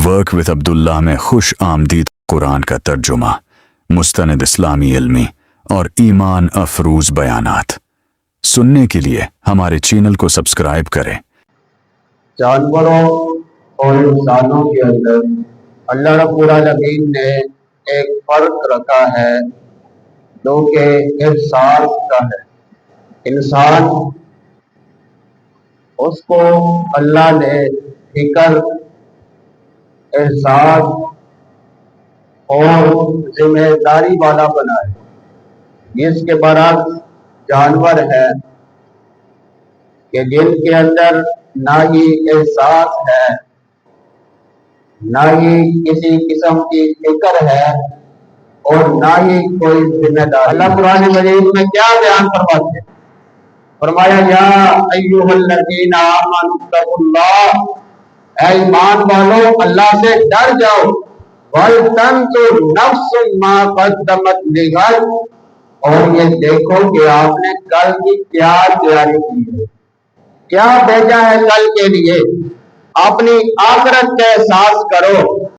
Work with عبداللہ میں خوش آمدید قرآن کا ترجمہ، مستند اسلامی علمی اور ایمان افروز بیانات سننے کے لیے ہمارے چینل کو سبسکرائب کریں۔ جانوروں اور انسانوں کے اندر اللہ رب العالمین نے ایک فرق رکھا ہے جو کہ احساس کا ہے۔ انسان اس کو اللہ نے فکر، احساس اور ذمہ داری والا بنایا، جس کے برعکس جانور ہے کہ جن کے اندر نہ ہی احساس ہے، نہ ہی کسی قسم کی فکر ہے اور نہ ہی کوئی ذمہ داری۔ اللہ قرآن مجید میں کیا بیان فرماتے ہیں؟ فرمایا یا ایھا الذین آمنوا اتقوا اللہ، اے ایمان والو اللہ سے ڈر جاؤ، وَلْتَنظُرْ نَفْسٌ مَا قَدَّمَتْ لِغَدٍ، اور یہ دیکھو کہ آپ نے کل کی کیا تیاری کی ہے، کیا بھیجا ہے کل کے لیے۔ اپنی آخرت کا احساس کرو